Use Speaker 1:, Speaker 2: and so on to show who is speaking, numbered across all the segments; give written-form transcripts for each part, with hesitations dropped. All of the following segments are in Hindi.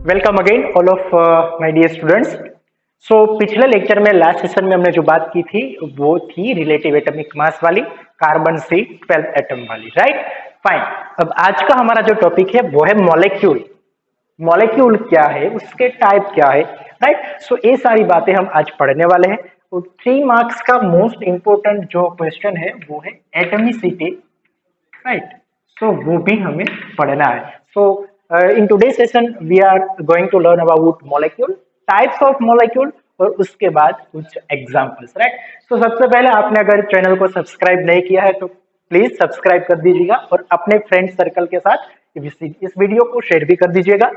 Speaker 1: Welcome again all of my dear students. So पिछले लेक्चर में लास्ट सेशन में हमने जो बात की थी वो थी रिलेटिव एटॉमिक मास वाली, कार्बन से 12 एटम वाली, राइट। फाइन। अब आज का हमारा जो टॉपिक है वो है मॉलिक्यूल। मॉलिक्यूल क्या है, उसके टाइप क्या है, राइट। सो ये सारी बातें हम आज पढ़ने वाले हैं। तो 3 मार्क्स का मोस्ट इंपोर्टेंट जो क्वेश्चन है वो है एटॉमिसिटी, राइट। सो वो भी हमें पढ़ना है। So in today session we are going to learn about molecule, types of molecule और उसके बाद कुछ एग्जांपल्स, राइट। सो सबसे पहले आपने अगर चैनल को सब्सक्राइब नहीं किया है तो प्लीज सब्सक्राइब कर दीजिएगा और अपने फ्रेंड सर्कल के साथ इस वीडियो को शेयर भी कर दीजिएगा।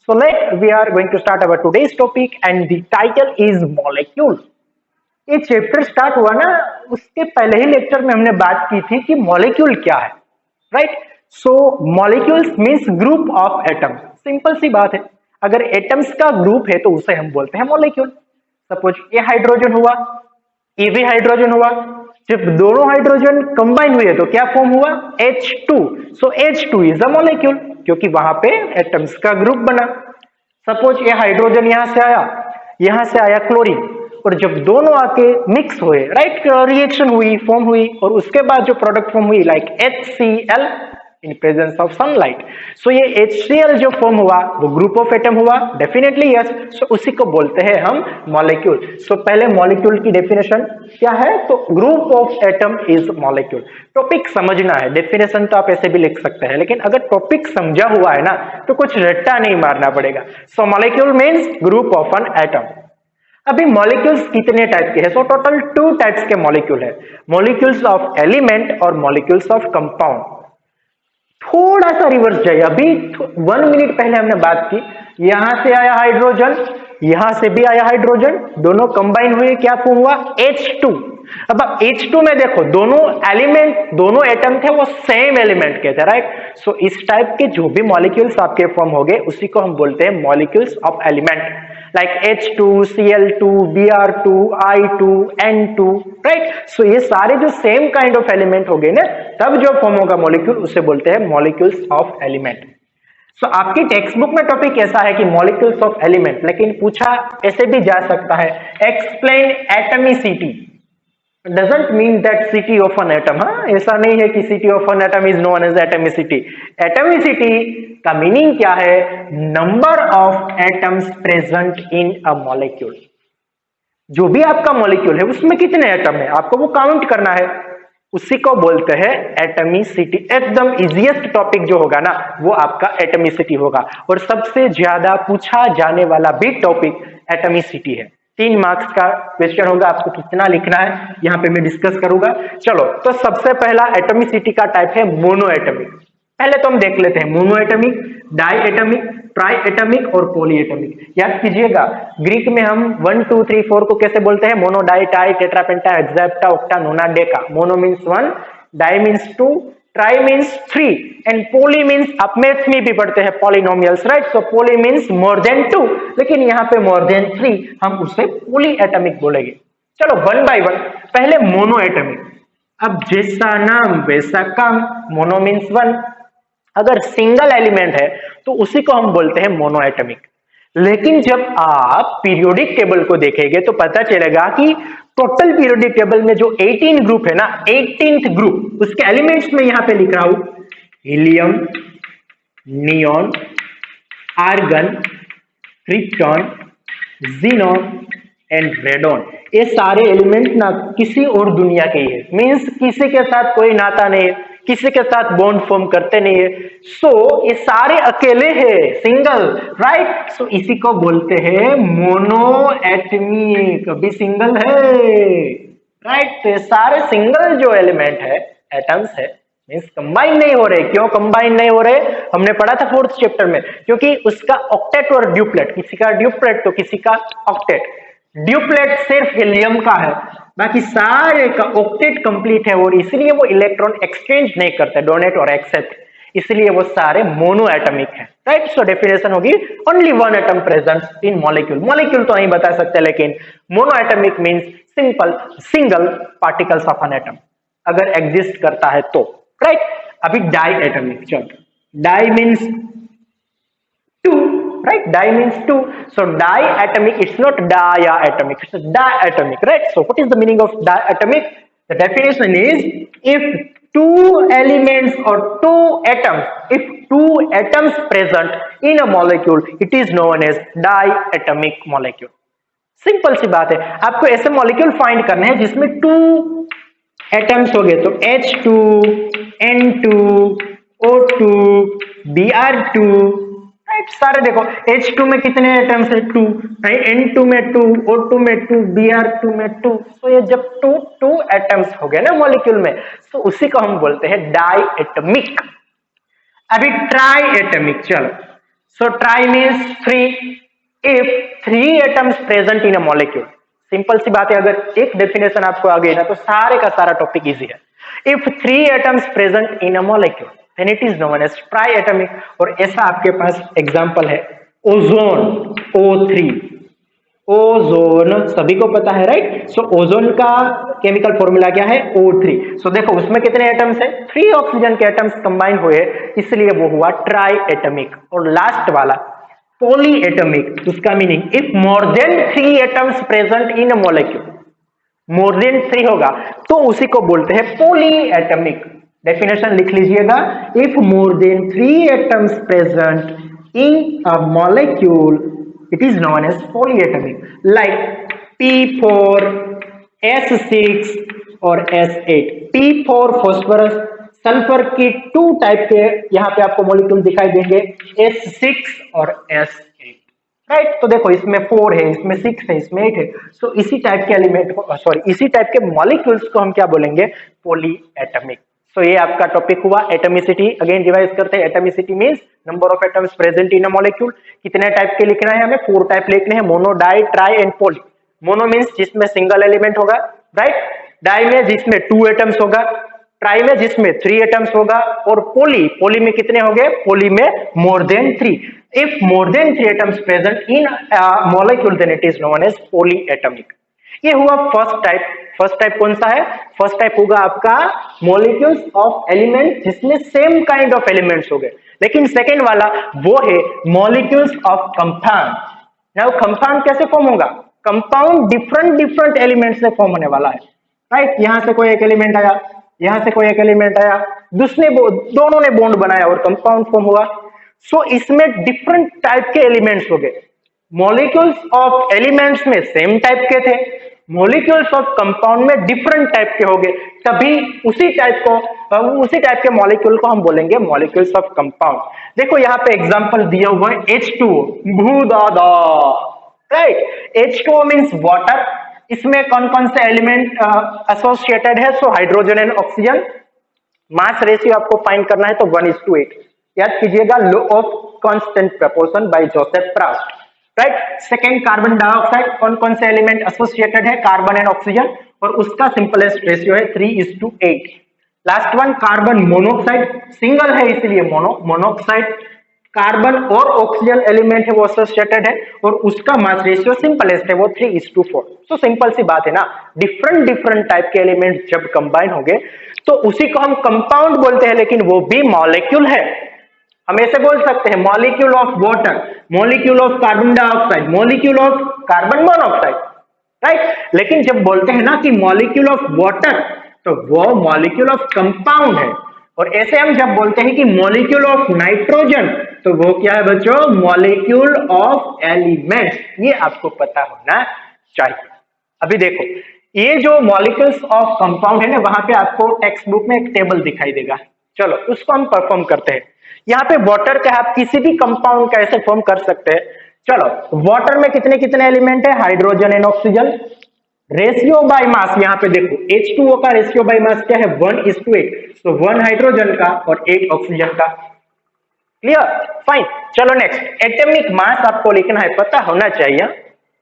Speaker 1: So let we are going to start our today's topic and the title is molecule. ये चैप्टर स्टार्ट हुआ ना, उसके पहले ही लेक्चर में हमने बात की थी कि मॉलिक्यूल क्या है, right. So molecules means group of atom. Simple सी बात है, अगर एटम्स का ग्रुप है तो उसे हम बोलते हैं मॉलिक्यूल। सपोज ये हाइड्रोजन हुआ, ये भी हाइड्रोजन हुआ, जब दोनों हाइड्रोजन कंबाइन हुए तो क्या फॉर्म हुआ, H2। So H2 is a molecule क्योंकि वहां पे एटम्स का ग्रुप बना। सपोज ये हाइड्रोजन यहां से आया क्लोरीन, और जब दोनों आके मिक्स हुए, राइट, रिएक्शन हुई, फॉर्म हुई, और उसके बाद जो प्रोडक्ट फॉर्म हुई like HCl in presence of sunlight. So ये HCl जो फॉर्म हुआ वो ग्रुप ऑफ एटम हुआ, डेफिनेटली यस। सो उसी को बोलते हैं हम मॉलिक्यूल। सो पहले मॉलिक्यूल की डेफिनेशन क्या है, तो group of atom is molecule. Topic समझना है, डेफिनेशन तो आप ऐसे भी लिख सकते हैं, लेकिन अगर टॉपिक समझा हुआ है ना तो कुछ रट्टा नहीं मारना पड़ेगा। So molecule means group of an atom. अभी मॉलिक्यूल्स कितने टाइप के हैं, सो टोटल 2 टाइप्स के मॉलिक्यूल है, मॉलिक्यूल्स ऑफ एलिमेंट और मॉलिक्यूल्स ऑफ कंपाउंड। थोड़ा सा रिवर्स जाइए, अभी 1 मिनट पहले हमने बात की, यहां से आया हाइड्रोजन, यहां से भी आया हाइड्रोजन, दोनों कंबाइन हुए, क्या फॉर्म हुआ, H2। अब H2 में देखो दोनों एलिमेंट, दोनों एटम थे वो सेम एलिमेंट के थे, राइट। सो इस टाइप के जो भी मॉलिक्यूल्स आपके फॉर्म हो गए उसी को हम बोलते हैं molecules of element, like H2, Cl2, Br2, I2, N2, right. So ये सारे जो सेम काइंड ऑफ एलिमेंट हो गए ना, तब जो फॉर्म होगा मॉलिक्यूल उसे बोलते हैं मॉलिक्यूल्स ऑफ एलिमेंट। सो आपकी टेक्स्ट बुक में टॉपिक ऐसा है कि मॉलिक्यूल्स ऑफ एलिमेंट, लेकिन पूछा ऐसे भी जा सकता है, explain atomicity. Doesn't mean that city of an atom. हाँ, ऐसा नहीं है कि city of an atom is known as atomicity. एटमिसिटी का मीनिंग क्या है, number of atoms present in a molecule. जो भी आपका मॉलिक्यूल है उसमें कितने एटम है आपको वो काउंट करना है, उसी को बोलते हैं एटमिसिटी। एकदम इजीएस्ट टॉपिक जो होगा ना वो आपका एटमिसिटी होगा, और सबसे ज्यादा पूछा जाने वाला भी टॉपिक एटमिसिटी है। 3 मार्क्स का क्वेश्चन होगा, आपको कितना लिखना है यहाँ पे मैं डिस्कस करूंगा। चलो, तो सबसे पहला एटमिसिटी का टाइप है मोनो एटमिक। पहले तो हम देख लेते हैं mono atomic, di atomic, tri atomic और पॉली एटमिक। याद कीजिएगा, ग्रीक में हम 1 2 3 4 को कैसे बोलते हैं, mono, di, tri, tetra, penta, hexa, octa, nona, deca. Mono means 1, di means 2, tri means 3 and poly means, आप मैथ में भी पढ़ते हैं polynomials, right. So poly means more than 2, लेकिन यहाँ पे मोर देन 3, हम उसे पोली एटमिक बोलेंगे। चलो 1 बाय 1, पहले मोनो एटमिक। अब जैसा नाम वैसा काम, मोनो मीन्स 1, अगर सिंगल एलिमेंट है तो उसी को हम बोलते हैं मोनो एटमिक। लेकिन जब आप पीरियोडिक टेबल को देखेंगे तो पता चलेगा कि टोटल पीरियोडिक टेबल में जो 18 ग्रुप है ना, 18th ग्रुप, उसके एलिमेंट्स में यहां पे लिख रहा हूं, helium, neon, argon, krypton, xenon and radon. ये सारे एलिमेंट ना किसी और दुनिया के ही है, मींस किसी के साथ कोई नाता नहीं है, किसी के साथ बॉन्ड फॉर्म करते नहीं है। सो ये सारे अकेले हैं, सिंगल, राइट। सो इसी को बोलते हैं मोनो एटमिक। अभी सिंगल है, राइट। तो ये सारे सिंगल जो एलिमेंट है, एटम्स है, मीन्स कंबाइन नहीं हो रहे। क्यों कंबाइन नहीं हो रहे, हमने पढ़ा था 4th चैप्टर में, क्योंकि उसका ऑक्टेट और ड्यूप्लेट, किसी का ड्यूप्लेट तो किसी का ऑक्टेट। ड्यूप्लेट सिर्फ हीलियम का है, बाकी सारे का ऑक्टेट कंप्लीट है, और इसलिए वो इलेक्ट्रॉन एक्सचेंज नहीं करते, डोनेट और एक्सेप्ट, इसलिए वो सारे मोनो एटमिक है, राइट। सो डेफिनेशन होगी only 1 atom present in molecule. Molecule तो नहीं बता सकते, लेकिन mono atomic means simple single particles of an atom अगर एग्जिस्ट करता है तो, राइट। अभी डाई एटमिक, चलो, die means 2, right? Di means two. So diatomic, it's not diatomic, it's diatomic, right? So what is the meaning of diatomic? The definition is if two elements or two atoms, if two atoms present in a molecule, it is known as diatomic molecule. Simple सी बात है, आपको ऐसे मॉलिक्यूल फाइंड करने हैं जिसमें टू एटम्स हो गए, तो H2, N2, O2, Br2, right? सारे देखो H2 में कितने एटम्स है? 2, राइट? N2 में 2, O2 में 2, Br2 में 2. तो ये जब टू एटम्स हो गए ना मॉलिक्यूल में, तो उसी को हम बोलते हैं डाइएटमिक. अभी ट्राई एटमिक, चलो. So tri means 3. If 3 atoms present in a molecule, simple सी बात है, अगर एक डेफिनेशन आपको आ गई ना तो सारे का सारा टॉपिक इजी है. If 3 atoms present in a molecule, then it is known as triatomic. और ऐसा आपके पास एग्जांपल है ओजोन, O3. ओजोन सभी को पता है, राइट? सो ओजोन का केमिकल फॉर्मूला क्या है? O3. सो देखो उसमें कितने एटम्स है? 3 ऑक्सीजन के एटम्स कंबाइन हुए, इसलिए वो हुआ ट्राइएटमिक. और लास्ट वाला polyatomic, उसका meaning if more than 3 atoms present in a molecule, more than 3 होगा तो उसी को बोलते हैं polyatomic. डेफिनेशन लिख लीजिएगा, if more than 3 atoms present in a molecule it is known as polyatomic. Like P4, S6 और S8. P4 फॉस्फोरस, सल्फर की 2 टाइप के यहाँ पे आपको मॉलिक्यूल दिखाई देंगे, S6 और S8, राइट? तो देखो इसमें 4 है, इसमें 6 है, इसमें 8 है. सो इसी टाइप के एलिमेंट को, सॉरी, इसी टाइप के मॉलिक्यूल्स को हम क्या बोलेंगे? पॉलीएटमिक. सो ये आपका टॉपिक हुआ एटमिसिटी. अगेन रिवाइज करते हैं. Atomicity means number of atoms present in a molecule. कितने टाइप के लिखना है हमें? 4 टाइप लिखने हैं, mono, di, tri and poly. Mono means जिसमें सिंगल एलिमेंट होगा, राइट? डाई में जिसमें 2 एटम्स होगा, ट्राई में जिसमें 3 एटम्स होगा, और पोली में कितने हो गए? पोली में more than 3. If more than 3 atoms present in molecule then it is known as polyatomic. ये हुआ फर्स्ट टाइप. फर्स्ट टाइप कौन सा है? फर्स्ट टाइप होगा आपका मॉलिक्यूल्स ऑफ एलिमेंट जिसमें सेम काइंड ऑफ एलिमेंट्स हो गए. लेकिन सेकेंड वाला वो है molecules of compound. Now compound कैसे फॉर्म होगा? कंपाउंड डिफरेंट एलिमेंट से फॉर्म होने वाला है, राइट? यहां से कोई एक एलिमेंट आया, यहां से कोई एक एलिमेंट आया, दोनों ने बॉन्ड बनाया और कंपाउंड फॉर्म हुआ. सो इसमें डिफरेंट टाइप के एलिमेंट्स हो गए. मॉलिक्यूल्स ऑफ एलिमेंट्स में सेम टाइप के थे, मॉलिक्यूल्स ऑफ कंपाउंड में डिफरेंट टाइप के हो गए, तभी उसी टाइप के मॉलिक्यूल को हम बोलेंगे मॉलिक्यूल्स ऑफ कंपाउंड. देखो यहाँ पे एग्जांपल दिया हुआ है H2O, भूदादा, right? H2O means water. इसमें कौन कौन से एलिमेंट एसोसिएटेड है? So hydrogen and oxygen. Mass ratio आपको फाइंड करना है तो 1:8. याद कीजिएगा, law of constant proportion by Joseph Proust, right? Second carbon dioxide, कौन कौन से एलिमेंट एसोसिएटेड है? कार्बन एंड ऑक्सीजन, और उसका सिंपलेस्ट रेशियो है 3:8. Last one carbon monoxide, single है इसलिए मोनोऑक्साइड. कार्बन और ऑक्सीजन एलिमेंट है वो एसोसिएटेड है, और उसका मास रेशियो सिंपलेस्ट है, वो 3:4. तो सिंपल सी बात है ना, डिफरेंट टाइप के एलिमेंट जब कंबाइन होंगे तो उसी को हम कंपाउंड बोलते हैं, लेकिन वो भी मॉलिक्यूल है. हम ऐसे बोल सकते हैं molecule of water, molecule of carbon dioxide, molecule of carbon monoxide, right? लेकिन जब बोलते हैं ना कि मॉलिक्यूल ऑफ वाटर, तो वो मॉलिक्यूल ऑफ कंपाउंड है. और ऐसे हम जब बोलते हैं कि मॉलिक्यूल ऑफ नाइट्रोजन, तो वो क्या है बच्चों? Molecule of elements. ये आपको पता होना चाहिए. अभी देखो, ये जो मॉलिक्यूल्स ऑफ कंपाउंड है ना, वहां पे आपको टेक्स्ट बुक में एक टेबल दिखाई देगा. चलो उसको हम परफॉर्म करते हैं. यहाँ पे वाटर का आप किसी भी कंपाउंड का ऐसे फॉर्म कर सकते हैं. चलो, वाटर में कितने कितने एलिमेंट है? Hydrogen and oxygen. Ratio by mass, यहाँ पे देखो H2O का रेशियो बाय मास क्या है? 1:8. तो 1 हाइड्रोजन का और 8 ऑक्सीजन का. क्लियर? फाइन. चलो नेक्स्ट, एटॉमिक मास आपको लिखना है, पता होना चाहिए.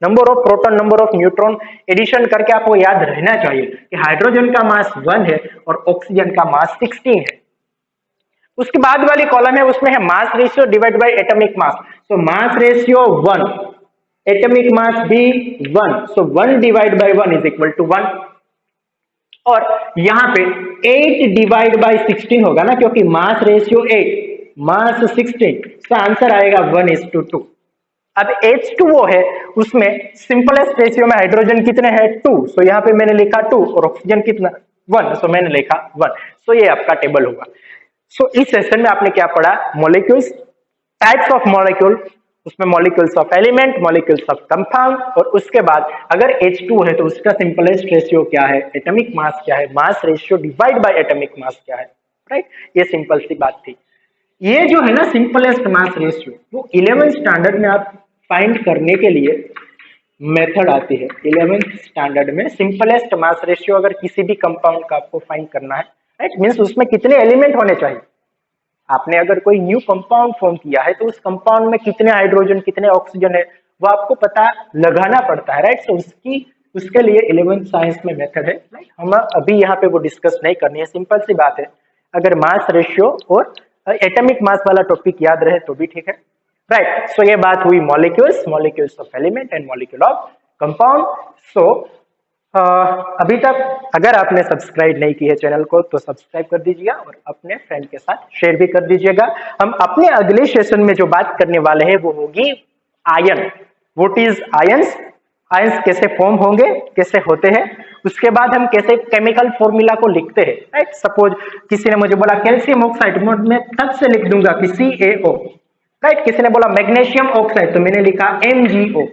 Speaker 1: Number of proton, number of neutron, addition करके आपको याद रहना चाहिए कि हाइड्रोजन का मास 1 है और ऑक्सीजन का मास 16 है. उसके बाद वाली कॉलम है, उसमें है mass ratio divide by atomic mass. तो मास रेशियो 1, एटॉमिक मास भी 1, so 1 divide by 1 is equal to 1. और यहाँ पे 8 डिवाइड बाय 16 होगा ना, क्योंकि मास रेशियो 8, मास 16, तो आंसर आएगा 1:2. अब H2O है, उसमें सिंपलेस्ट रेशियो में हाइड्रोजन कितने हैं 2, सो यहाँ पे मैंने लिखा 2 और ऑक्सीजन कितना 1, सो मैंने लिखा 1, सो ये आपका टेबल होगा। सो इस सेशन में आपने क्या पढ़ा, मॉलिक्यूल्स, टाइप्स ऑफ मॉलिक्यूल, उसमें molecules of element, molecules of compound, और उसके बाद अगर H2 है तो उसका सिंपलेस्ट रेशियो क्या है, एटॉमिक मास क्या है, mass ratio divide by atomic मास क्या है, राइट। ये सिंपल सी बात थी। ये जो है ना सिंपलेस्ट मास रेशियो, वो 11th स्टैंडर्ड में आप फाइंड करने के लिए मेथड आती है। 11th स्टैंडर्ड में सिंपलेस्ट मास रेशियो अगर किसी भी कंपाउंड का आपको फाइंड करना है, राइट, मींस उसमें कितने एलिमेंट होने चाहिए। आपने अगर कोई न्यू कंपाउंड फॉर्म किया है तो उस कंपाउंड में कितने हाइड्रोजन कितने ऑक्सीजन है वो आपको पता लगाना पड़ता है, राइट। सो उसके लिए 11th साइंस में मेथड है, राइट। हम अभी यहाँ पे वो डिस्कस नहीं करनी है, सिंपल सी बात है। अगर मास रेशियो और एटॉमिक मास वाला टॉपिक याद रहे तो भी ठीक है, राइट। सो ये बात हुई molecules, molecules of element and molecule of compound. So अभी तक अगर आपने सब्सक्राइब नहीं की है चैनल को तो सब्सक्राइब कर दीजिएगा और अपने फ्रेंड के साथ शेयर भी कर दीजिएगा। हम अपने अगले सेशन में जो बात करने वाले हैं वो होगी ion. What is ions, ions कैसे फॉर्म होंगे, कैसे होते हैं, उसके बाद हम कैसे केमिकल फॉर्मूला को लिखते हैं, राइट। सपोज किसी ने मुझे बोला कैल्शियम ऑक्साइड, मैं तब से लिख दूंगा कि CaO, राइट। किसी ने बोला मैग्नीशियम ऑक्साइड तो मैंने लिखा MgO।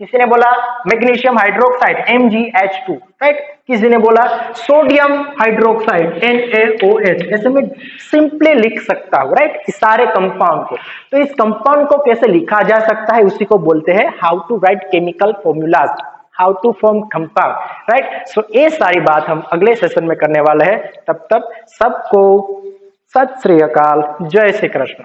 Speaker 1: किसी ने बोला मैग्नीशियम हाइड्रोक्साइड MgH2, राइट। किसी ने बोला सोडियम हाइड्रोक्साइड NaOH, ऐसे मैं सिंपली लिख सकता हूं, राइट, इस सारे कंपाउंड को। तो इस कंपाउंड को कैसे लिखा जा सकता है उसी को बोलते हैं how to write chemical formulas, how to form compound, right. So ये सारी बात हम अगले सेशन में करने वाले हैं। तब तक सबको सत श्री अकाल, जय श्री कृष्ण।